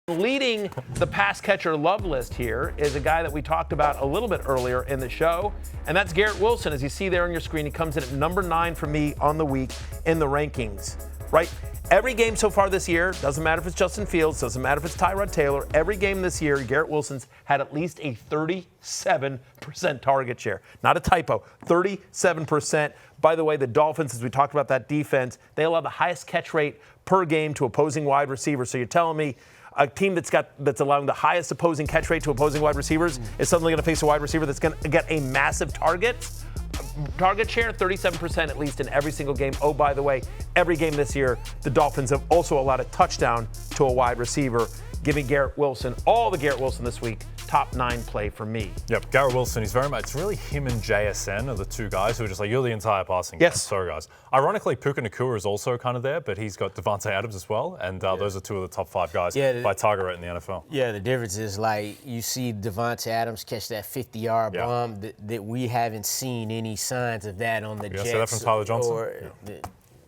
Leading the pass catcher love list here is a guy that we talked about a little bit earlier in the show, and that's Garrett Wilson. As you see there on your screen, he comes in at number 9 for me on the week in the rankings, right? Every game so far this year, doesn't matter if it's Justin Fields, doesn't matter if it's Tyrod Taylor, every game this year, Garrett Wilson's had at least a 37% target share. Not a typo, 37%. By the way, the Dolphins, as we talked about that defense, they allow the highest catch rate per game to opposing wide receivers. So you're telling me a team that's allowing the highest opposing catch rate to opposing wide receivers is suddenly going to face a wide receiver that's going to get a massive target share, 37% at least in every single game. Oh, by the way, every game this year, the Dolphins have also allowed a touchdown to a wide receiver. Giving Garrett Wilson, all the Garrett Wilson this week, top 9 play for me. Yep, Garrett Wilson, he's very much, it's really him and JSN are the two guys who are just like, you're the entire passing game. Yes. Sorry, guys. Ironically, Puka Nacua is also kind of there, but he's got Devontae Adams as well, and those are two of the top 5 guys by target rate in the NFL. Yeah, the difference is, like, you see Devontae Adams catch that 50-yard bomb that we haven't seen any signs of that on the Jets. You see that from Tyler Johnson?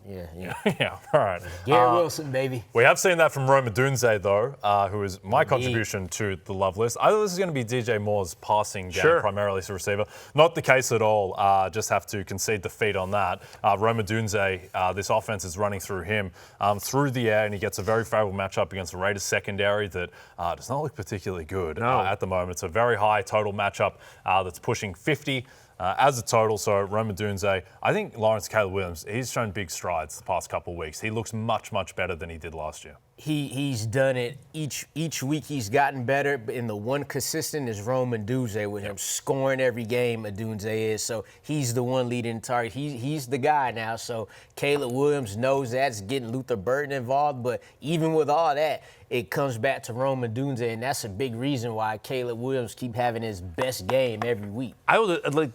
Yeah, all right. Garrett Wilson, baby. We have seen that from Rome Odunze, though, who is my contribution to the love list. I thought this is going to be DJ Moore's passing game, primarily as a receiver. Not the case at all. Just have to concede defeat on that. Rome Odunze, this offense is running through him through the air, and he gets a very favorable matchup against the Raiders secondary that does not look particularly good at the moment. It's a very high total matchup that's pushing 50. As a total, so Rome Odunze, I think Lawrence Caleb Williams, he's shown big strides the past couple of weeks. He looks much, much better than he did last year. He's done it each week. He's gotten better, and the one consistent is Rome Odunze with him scoring every game. Odunze is, so he's the one leading the target. He's the guy now. So Caleb Williams knows that's getting Luther Burden involved, but even with all that, it comes back to Rome Odunze, and that's a big reason why Caleb Williams keep having his best game every week. I would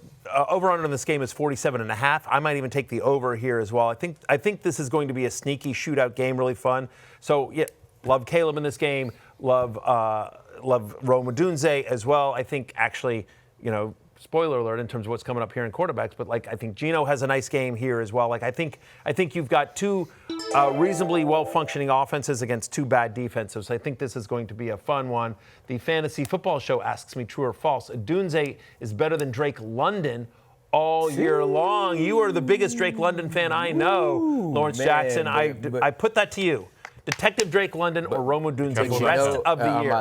over-under in this game is 47.5. I might even take the over here as well. I think this is going to be a sneaky shootout game, really fun. So, yeah, love Caleb in this game. Love Rome Odunze as well. I think actually, spoiler alert in terms of what's coming up here in quarterbacks, but I think Geno has a nice game here as well. I think you've got two reasonably well-functioning offenses against two bad defenses. I think this is going to be a fun one. The Fantasy Football Show asks me true or false. Odunze is better than Drake London all year long. You are the biggest Drake London fan I know, Lawrence Jackson. I put that to you. Detective Drake London or Rome Odunze rest of the year.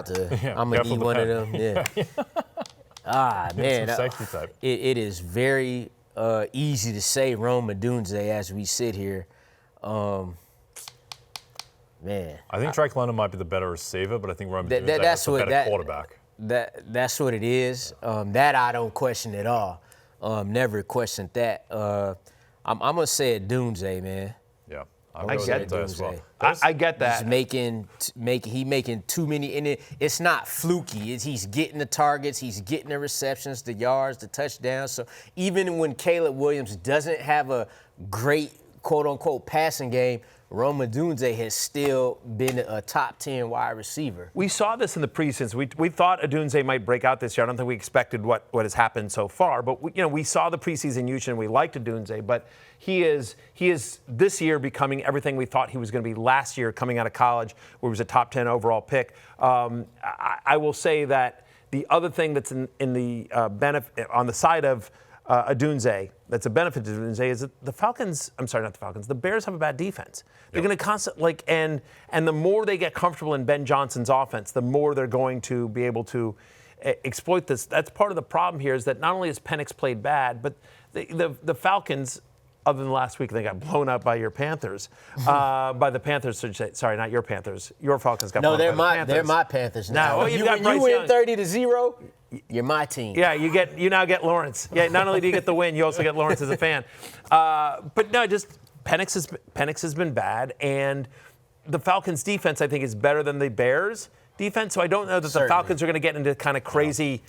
I'm going to need one of them. Yeah. Man. Safety type. It is very easy to say Rome Odunze as we sit here. Man. I think Drake London might be the better receiver, but I think Rome Odunze is the better quarterback. That's what it is. That I don't question at all. Never questioned that. I'm going to say Odunze, man. Yeah. I get that as well. I get that. He's making too many, and it's not fluky. He's getting the targets, he's getting the receptions, the yards, the touchdowns. So even when Caleb Williams doesn't have a great quote-unquote passing game, Rome Odunze has still been a top 10 wide receiver. We saw this in the preseason. We thought Odunze might break out this year. I don't think we expected what has happened so far. But we saw the preseason usage and we liked Odunze. But he is this year becoming everything we thought he was going to be last year coming out of college, where he was a top 10 overall pick. I will say that the other thing that's in the benefit on the side of Odunze, that's a benefit to Odunze, is that the Bears have a bad defense. They're going to constantly, and the more they get comfortable in Ben Johnson's offense, the more they're going to be able to exploit this. That's part of the problem here, is that not only has Penix played bad, but the Falcons, other than last week, they got blown up by your Panthers. By the Panthers, sorry, not your Panthers. Your Falcons got blown up by the Panthers. They're my Panthers now. When you win 30-0, you're my team. Yeah, you now get Lawrence. Yeah, not only do you get the win, you also get Lawrence as a fan. But no, just Penix has been bad, and the Falcons' defense, I think, is better than the Bears' defense. So I don't know that the Falcons are going to get into kind of crazy.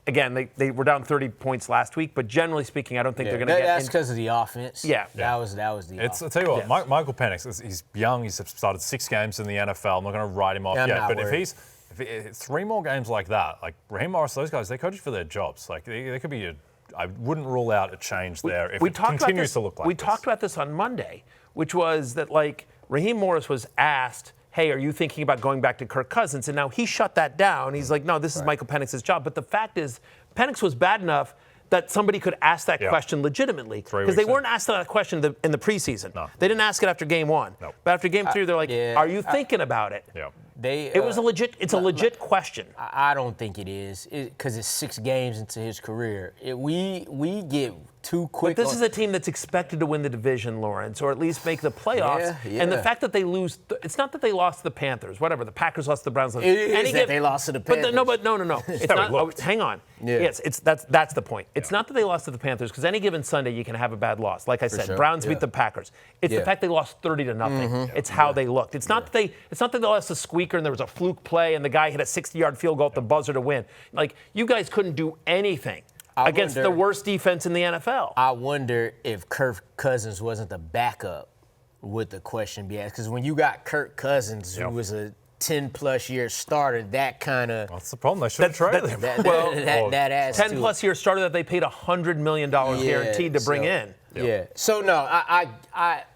Again, they were down 30 points last week, but generally speaking, I don't think they're going to get. That's because of the offense. Yeah, that was the offense. I'll tell you what, Michael Penix, he's young. He's started 6 games in the NFL. I'm not going to write him off yet, but if 3 more games like that, like Raheem Morris, those guys, they coach for their jobs. Like they could be I wouldn't rule out a change there if it continues to look like this. We talked about this on Monday, which was that Raheem Morris was asked, hey, are you thinking about going back to Kirk Cousins? And now he shut that down. He's like, no, this is Michael Penix's job. But the fact is, Penix was bad enough that somebody could ask that question legitimately. Because they weren't asked that question in the preseason. No. They didn't ask it after game 1. No. But after game 3, they're like, are you thinking about it? Yeah. It's a legit question. I don't think it is, because it's 6 games into his career. We get too quick. But this is a team that's expected to win the division, Lawrence, or at least make the playoffs. Yeah. And the fact that they lose, it's not that they lost to the Panthers, whatever. The Packers lost to the Browns. It is that they lost to the Panthers. But no. It's not. Hang on. Yeah. Yes, that's the point. It's not that they lost to the Panthers, because any given Sunday you can have a bad loss. Like I said, Browns beat the Packers. It's the fact they lost 30-0. It's how they looked. It's not that they lost a squeaker and there was a fluke play and the guy hit a 60-yard field goal at the buzzer to win. Like, you guys couldn't do anything against the worst defense in the NFL. I wonder if Kirk Cousins wasn't the backup, would the question be asked? Because when you got Kirk Cousins, who was a 10-plus year starter, that kind of... That's the problem. They should have traded him. That adds 10-plus year starter that they paid $100 million guaranteed to bring in. Yeah. So, no, I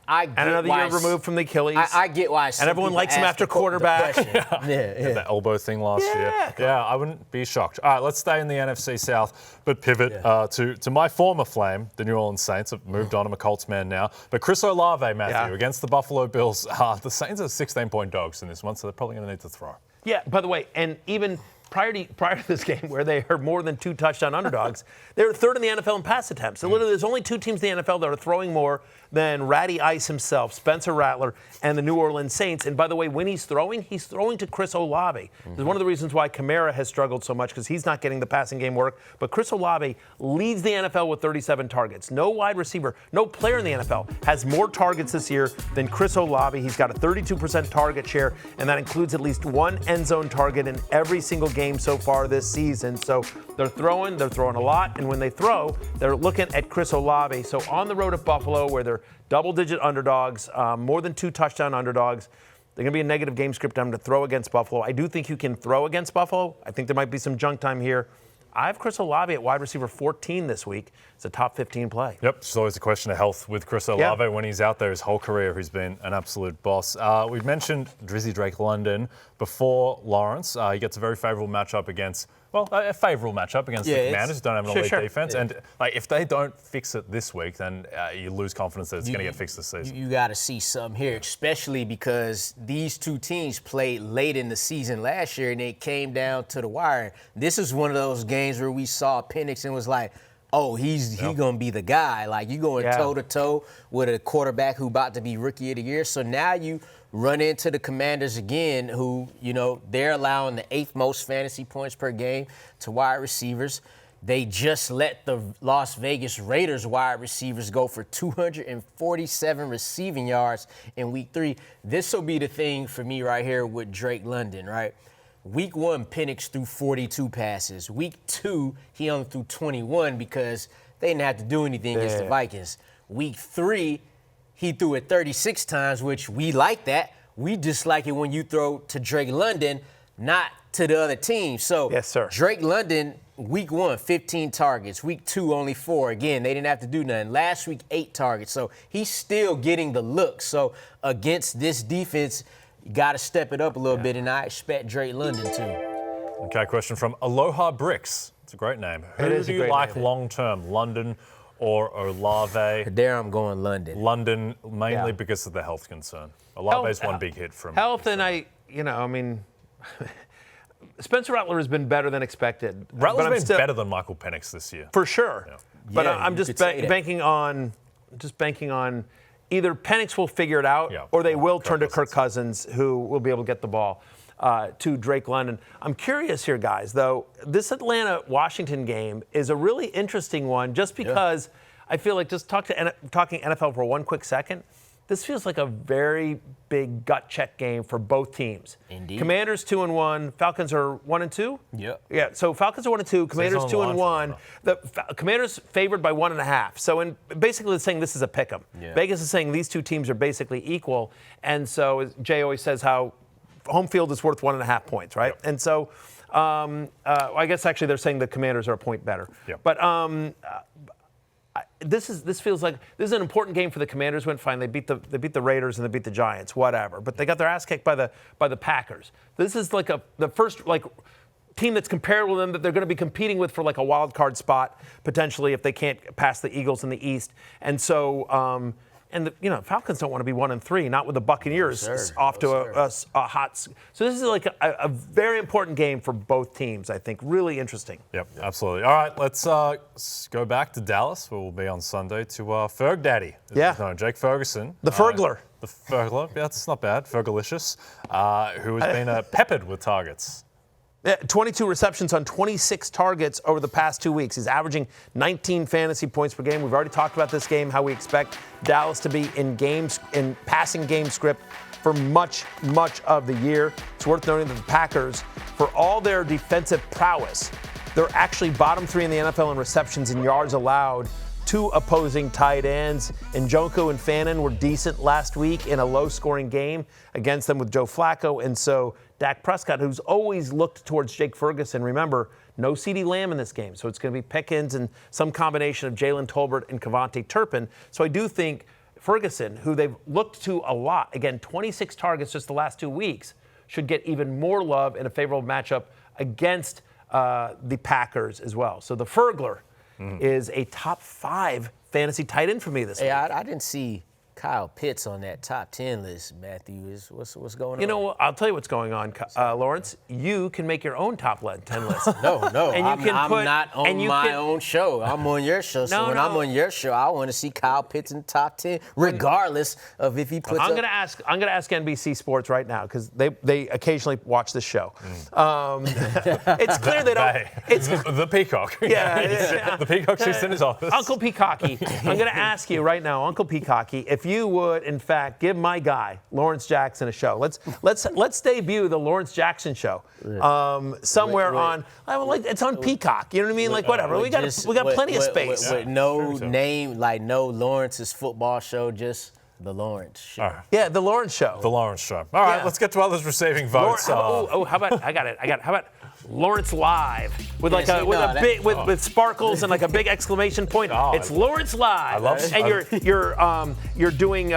get and another year removed from the Achilles. I get why. And everyone likes him after quarterback. The elbow thing last year. Yeah, I wouldn't be shocked. All right, let's stay in the NFC South, but pivot to my former flame, the New Orleans Saints. I've moved on. I'm a Colts man now. But Cris Olave, Matthew, against the Buffalo Bills. The Saints are 16-point dogs in this one, so they're probably going to need to throw. Yeah, by the way, and even prior to this game, where they are more than 2 touchdown underdogs, they're third in the NFL in pass attempts. So literally, there's only 2 teams in the NFL that are throwing more than Ratty Ice himself, Spencer Rattler, and the New Orleans Saints. And by the way, when he's throwing to Chris Olave. This is one of the reasons why Kamara has struggled so much, because he's not getting the passing game work. But Chris Olave leads the NFL with 37 targets. No wide receiver, no player in the NFL has more targets this year than Chris Olave. He's got a 32% target share, and that includes at least 1 end zone target in every single game so far this season. So they're throwing a lot, and when they throw, they're looking at Chris Olave. So on the road at Buffalo, where they're double-digit underdogs, more than 2 touchdown underdogs, they're going to be a negative game script time to throw against Buffalo. I do think you can throw against Buffalo. I think there might be some junk time here. I have Chris Olave at wide receiver 14 this week. It's a top 15 play. Yep, it's always a question of health with Chris Olave. When he's out there his whole career, he's been an absolute boss. We've mentioned Drizzy Drake London before, Lawrence. He gets a very favourable matchup against, a favourable matchup against the Commanders, who don't have an elite defense. And if they don't fix it this week, then you lose confidence that it's going to get fixed this season. You got to see something here, especially because these 2 teams played late in the season last year, and it came down to the wire. This is one of those games where we saw Penix and was like, oh, he's going to be the guy. Like, you going toe-to-toe with a quarterback who about to be Rookie of the Year. So now you run into the Commanders again, who, they're allowing the 8th most fantasy points per game to wide receivers. They just let the Las Vegas Raiders wide receivers go for 247 receiving yards in Week 3. This will be the thing for me right here with Drake London, right? Week 1, Penix threw 42 passes. Week 2, he only threw 21 because they didn't have to do anything against the Vikings. Week 3, he threw it 36 times, which we like that. We just like it when you throw to Drake London, not to the other team. So Drake London, Week 1, 15 targets. Week 2, only 4. Again, they didn't have to do nothing. Last week, 8 targets. So he's still getting the look. So against this defense, you got to step it up a little bit, and I expect Drake London to. Okay, question from Aloha Bricks. It's a great name. Who do you like long-term, London or Olave? There I'm going London. London, mainly because of the health concern. Olave's one big hit from health, and Spencer Rattler has been better than expected. Rattler's been better than Michael Penix this year. For sure. Yeah. But I'm just banking on either Penix will figure it out, or they will turn to Kirk Cousins, who will be able to get the ball to Drake London. I'm curious here, guys, though. This Atlanta-Washington game is a really interesting one just because I feel like, just talking NFL for one quick second, this feels like a very big gut check game for both teams. Indeed. Commanders 2-1. Falcons are 1-2. Yeah. So Falcons are 1-2. Commanders 2-1. The Commanders favored by 1.5. So basically, it's saying this is a pick'em. Yeah. Vegas is saying these 2 teams are basically equal, and so as Jay always says, how home field is worth 1.5 points, right? Yep. And so I guess actually they're saying the Commanders are a point better. Yep. But this feels like this is an important game for the Commanders. Went fine. They beat the Raiders and they beat the Giants, whatever. But they got their ass kicked by the Packers. This is like the first team that's comparable to them that they're going to be competing with for like a wild card spot potentially if they can't pass the Eagles in the East. And so. Falcons don't want to be 1-3, not with the Buccaneers off to a hot. So this is like a very important game for both teams, I think. Really interesting. Yep, absolutely. All right, let's go back to Dallas, where we'll be on Sunday, to Ferg Daddy. No, Jake Ferguson. The Fergler. The Fergler. Yeah, that's not bad. Fergalicious, who has been peppered with targets. 22 receptions on 26 targets over the past 2 weeks. He's averaging 19 fantasy points per game. We've already talked about this game, how we expect Dallas to be in passing game script for much of the year. It's worth noting that the Packers, for all their defensive prowess, they're actually bottom 3 in the NFL in receptions and yards allowed to opposing tight ends. Njoku and Fannin were decent last week in a low-scoring game against them with Joe Flacco. And so Dak Prescott, who's always looked towards Jake Ferguson, remember, no CeeDee Lamb in this game. So it's going to be Pickens and some combination of Jalen Tolbert and Kevontae Turpin. So I do think Ferguson, who they've looked to a lot, again, 26 targets just the last 2 weeks, should get even more love in a favorable matchup against the Packers as well. So the Fergler is a top 5 fantasy tight end for me this week. I didn't see Kyle Pitts on that top 10 list, Matthew. What's going on? You know, I'll tell you what's going on, Lawrence. You can make your own top 10 list. No. And I'm not on my own show. I'm on your show. So when I'm on your show, I want to see Kyle Pitts in the top 10, regardless of if he puts I'm going to ask NBC Sports right now, because they occasionally watch this show. It's clear they don't. It's the Peacock. Yeah. The Peacock sits in his office. Uncle Peacocky. I'm going to ask you right now, Uncle Peacocky, if you would, in fact, give my guy Lawrence Jackson a show. Let's debut the Lawrence Jackson show somewhere on. It's on Peacock. You know what I mean? Whatever. We got plenty of space. With no name, no Lawrence's football show, just the Lawrence Show. Right. Yeah, the Lawrence Show. The Lawrence Show. All right, let's get to others receiving votes. How about I got it. How about Lawrence Live with with sparkles and like a big exclamation point. It's Lawrence Live. I love and you're doing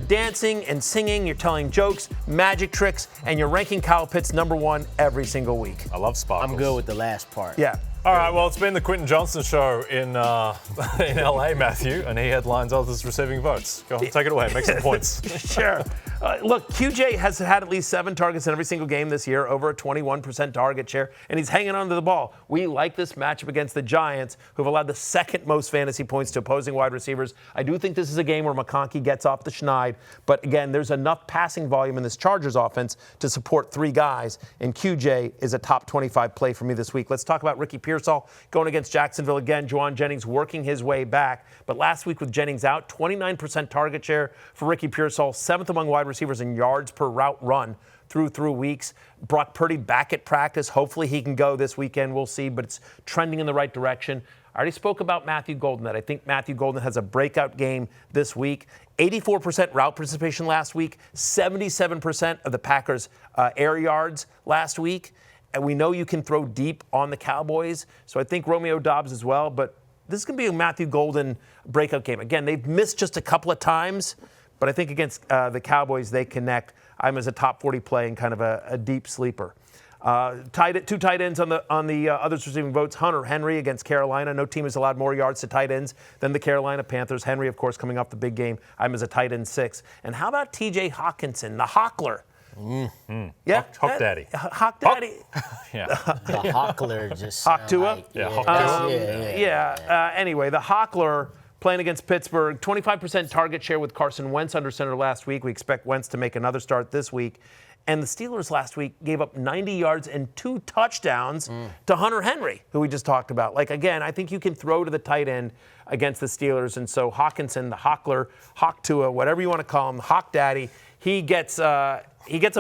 dancing and singing. You're telling jokes, magic tricks, and you're ranking Kyle Pitts #1 every single week. I love sparkles. I'm good with the last part. Yeah. All right, well, it's been the Quentin Johnson show in LA, Matthew, and he headlines others receiving votes. Go on, take it away, make some points. Sure. Look, QJ has had at least 7 targets in every single game this year, over a 21% target share, and he's hanging on to the ball. We like this matchup against the Giants, who've allowed the second most fantasy points to opposing wide receivers. I do think this is a game where McConkey gets off the schneid, but again, there's enough passing volume in this Chargers offense to support 3 guys, and QJ is a top 25 play for me this week. Let's talk about Ricky Pearsall going against Jacksonville again. Juwan Jennings working his way back, but last week with Jennings out, 29% target share for Ricky Pearsall, 7th among wide receivers in yards per route run through weeks. Brock Purdy back at practice. Hopefully he can go this weekend. We'll see, but it's trending in the right direction. I already spoke about Matthew Golden, that I think Matthew Golden has a breakout game this week. 84% route participation last week, 77% of the Packers' air yards last week. And we know you can throw deep on the Cowboys, so I think Romeo Doubs as well. But this is going to be a Matthew Golden breakout game. Again, they've missed just a couple of times, but I think against the Cowboys they connect. I'm as a top 40 play and kind of a deep sleeper. 2 tight ends on the others receiving votes. Hunter Henry against Carolina. No team has allowed more yards to tight ends than the Carolina Panthers. Henry, of course, coming off the big game. I'm as a tight end 6. And how about T.J. Hawkinson, the Hockler? Yeah, Hawk Daddy. Hawk Daddy. Yeah. The Hockler just Hawk Tua. Yeah. Anyway, the Hockler playing against Pittsburgh, 25% target share with Carson Wentz under center last week. We expect Wentz to make another start this week. And the Steelers last week gave up 90 yards and 2 touchdowns to Hunter Henry, who we just talked about. Again, I think you can throw to the tight end against the Steelers. And so Hawkinson, the Hockler, Hawk Tua, whatever you want to call him, Hawk Daddy, he gets a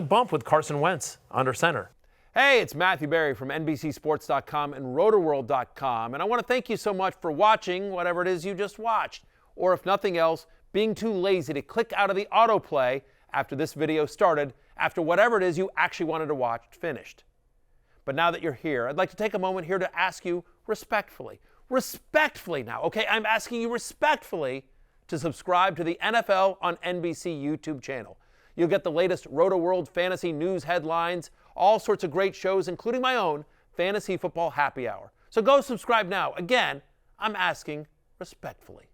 bump with Carson Wentz under center. Hey, it's Matthew Berry from NBCSports.com and Rotoworld.com. And I want to thank you so much for watching whatever it is you just watched. Or if nothing else, being too lazy to click out of the autoplay after this video started, after whatever it is you actually wanted to watch finished. But now that you're here, I'd like to take a moment here to ask you respectfully, respectfully now, okay? I'm asking you respectfully to subscribe to the NFL on NBC YouTube channel. You'll get the latest Roto World fantasy news headlines, all sorts of great shows, including my own Fantasy Football Happy Hour. So go subscribe now. Again, I'm asking respectfully.